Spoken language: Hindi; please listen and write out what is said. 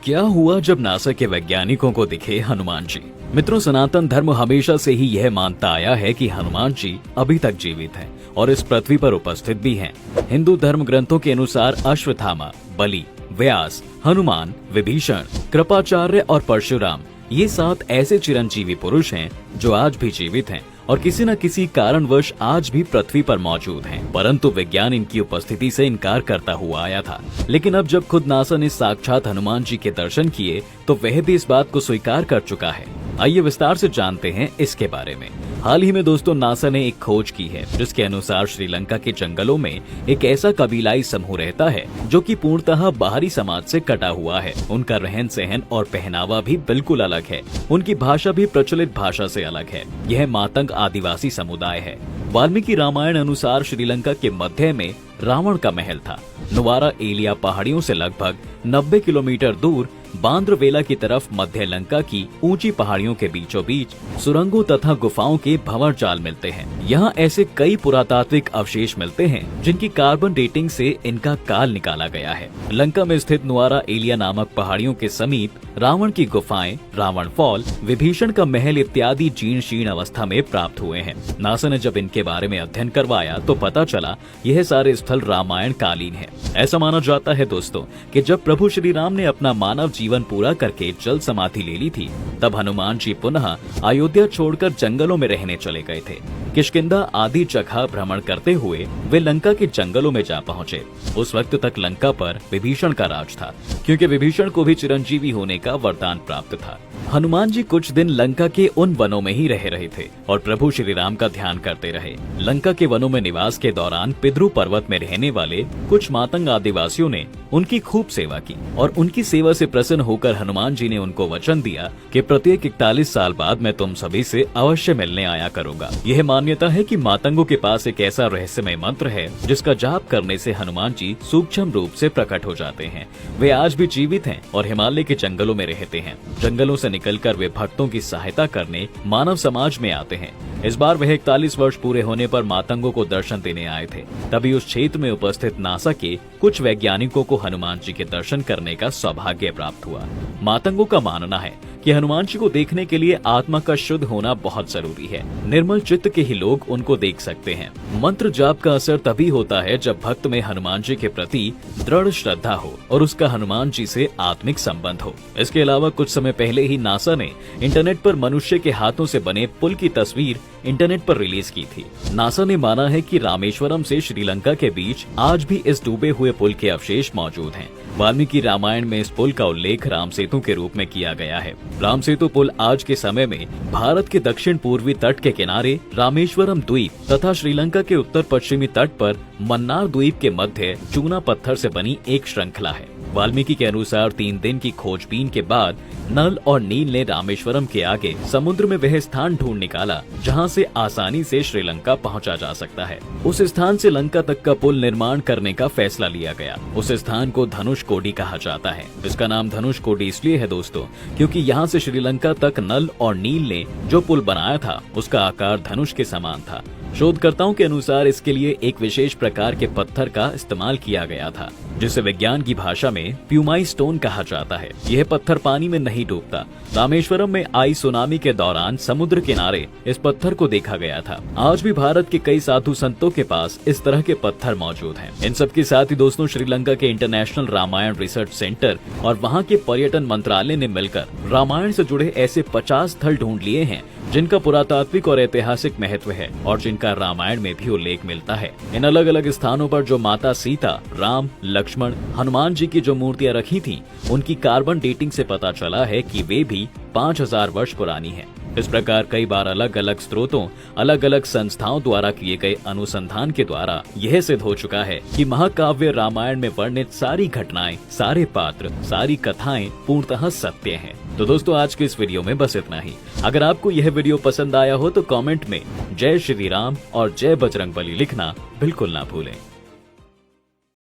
क्या हुआ जब नासा के वैज्ञानिकों को दिखे हनुमान जी। मित्रों, सनातन धर्म हमेशा से ही यह मानता आया है कि हनुमान जी अभी तक जीवित हैं और इस पृथ्वी पर उपस्थित भी हैं। हिंदू धर्म ग्रंथों के अनुसार अश्वत्थामा, बलि, व्यास, हनुमान, विभीषण, कृपाचार्य और परशुराम ये 7 ऐसे चिरंजीवी पुरुष हैं जो आज भी जीवित हैं और किसी न किसी कारणवश आज भी पृथ्वी पर मौजूद हैं। परंतु विज्ञान इनकी उपस्थिति से इनकार करता हुआ आया था। लेकिन अब जब खुद नासा ने साक्षात हनुमान जी के दर्शन किए तो वह भी इस बात को स्वीकार कर चुका है। आइए विस्तार से जानते हैं इसके बारे में। हाल ही में दोस्तों नासा ने एक खोज की है जिसके अनुसार श्रीलंका के जंगलों में एक ऐसा कबीलाई समूह रहता है जो कि पूर्णतः बाहरी समाज से कटा हुआ है। उनका रहन सहन और पहनावा भी बिल्कुल अलग है। उनकी भाषा भी प्रचलित भाषा से अलग है। यह मातंग आदिवासी समुदाय है। वाल्मीकि रामायण अनुसार श्रीलंका के मध्य में रावण का महल था। नुवारा एलिया पहाड़ियों से लगभग 90 किलोमीटर दूर बांद्रवेला की तरफ मध्य लंका की ऊंची पहाड़ियों के बीचों बीच सुरंगों तथा गुफाओं के भंवर जाल मिलते हैं। यहाँ ऐसे कई पुरातात्विक अवशेष मिलते हैं जिनकी कार्बन डेटिंग से इनका काल निकाला गया है। लंका में स्थित नुआरा एलिया नामक पहाड़ियों के समीप रावण की गुफाएं, रावण फॉल, विभीषण का महल इत्यादि जीर्ण शीर्ण अवस्था में प्राप्त हुए हैं। नासा ने जब इनके बारे में अध्ययन करवाया तो पता चला यह सारे स्थल रामायण कालीन है। ऐसा माना जाता है दोस्तों कि जब प्रभु श्री राम ने अपना मानव जीवन पूरा करके जल समाधि ले ली थी तब हनुमान जी पुनः अयोध्या छोड़कर जंगलों में रहने चले गए थे। किष्किंधा आदि जगह भ्रमण करते हुए वे लंका के जंगलों में जा पहुंचे। उस वक्त तक लंका पर विभीषण का राज था क्योंकि विभीषण को भी चिरंजीवी होने का वरदान प्राप्त था। हनुमान जी कुछ दिन लंका के उन वनों में ही रह रहे थे और प्रभु श्री राम का ध्यान करते रहे। लंका के वनों में निवास के दौरान पिद्रु पर्वत में रहने वाले कुछ मातंग आदिवासियों ने उनकी खूब सेवा की और उनकी सेवा से प्रसन्न होकर हनुमान जी ने उनको वचन दिया कि प्रत्येक 41 साल बाद मैं तुम सभी से अवश्य मिलने आया करूंगा। यह मान्यता है कि मातंगों के पास एक ऐसा रहस्यमय मंत्र है जिसका जाप करने से हनुमान जी सूक्ष्म रूप से प्रकट हो जाते हैं। वे आज भी जीवित हैं और हिमालय के जंगलों में रहते हैं। जंगलों से निकलकर वे भक्तों की सहायता करने मानव समाज में आते हैं। इस बार वह 41 वर्ष पूरे होने पर मातंगों को दर्शन देने आए थे। तभी उस क्षेत्र में उपस्थित नासा के कुछ वैज्ञानिकों को हनुमान जी के दर्शन करने का सौभाग्य प्राप्त हुआ। मातंगों का मानना है कि हनुमान जी को देखने के लिए आत्मा का शुद्ध होना बहुत जरूरी है। निर्मल चित्त के ही लोग उनको देख सकते हैं। मंत्र जाप का असर तभी होता है जब भक्त में हनुमान जी के प्रति दृढ़ श्रद्धा हो और उसका हनुमान जी से आत्मिक संबंध हो। इसके अलावा कुछ समय पहले ही नासा ने इंटरनेट पर मनुष्य के हाथों से बने पुल की तस्वीर इंटरनेट पर रिलीज की थी। नासा ने माना है कि रामेश्वरम से श्रीलंका के बीच आज भी इस डूबे हुए पुल के अवशेष मौजूद हैं। वाल्मीकि रामायण में इस पुल का उल्लेख राम सेतु के रूप में किया गया है। राम सेतु पुल आज के समय में भारत के दक्षिण पूर्वी तट के किनारे रामेश्वरम द्वीप तथा श्रीलंका के उत्तर पश्चिमी तट पर मन्नार द्वीप के मध्य चूना पत्थर से बनी एक श्रृंखला है। वाल्मीकि के अनुसार 3 दिन की खोजबीन के बाद नल और नील ने रामेश्वरम के आगे समुद्र में वह स्थान ढूंढ निकाला जहां से आसानी से श्रीलंका पहुंचा जा सकता है। उस स्थान से लंका तक का पुल निर्माण करने का फैसला लिया गया। उस स्थान को धनुषकोडी कहा जाता है। इसका नाम धनुषकोडी इसलिए है दोस्तों क्योंकि यहाँ से श्रीलंका तक नल और नील ने जो पुल बनाया था उसका आकार धनुष के समान था। शोधकर्ताओं के अनुसार इसके लिए एक विशेष प्रकार के पत्थर का इस्तेमाल किया गया था जिसे विज्ञान की भाषा में प्यूमाई स्टोन कहा जाता है। यह पत्थर पानी में नहीं डूबता। रामेश्वरम में आई सुनामी के दौरान समुद्र किनारे इस पत्थर को देखा गया था। आज भी भारत के कई साधु संतों के पास इस तरह के पत्थर मौजूद हैं। इन सब के साथ ही दोस्तों श्रीलंका के इंटरनेशनल रामायण रिसर्च सेंटर और वहाँ के पर्यटन मंत्रालय ने मिलकर रामायण से जुड़े ऐसे 50 स्थल ढूंढ लिए हैं जिनका पुरातात्विक और ऐतिहासिक महत्व है और जिनका रामायण में भी उल्लेख मिलता है। इन अलग अलग स्थानों पर जो माता सीता, राम, लक्ष्मण, हनुमान जी की जो मूर्तियां रखी थीं, उनकी कार्बन डेटिंग से पता चला है कि वे भी 5000 वर्ष पुरानी हैं। इस प्रकार कई बार अलग अलग स्रोतों, अलग अलग संस्थाओं द्वारा किए गए अनुसंधान के द्वारा यह सिद्ध हो चुका है कि महाकाव्य रामायण में वर्णित सारी घटनाएं, सारे पात्र, सारी कथाएं पूर्णतः सत्य हैं। तो दोस्तों आज के इस वीडियो में बस इतना ही। अगर आपको यह वीडियो पसंद आया हो तो कमेंट में जय श्री राम और जय बजरंगबली लिखना बिल्कुल ना भूलें।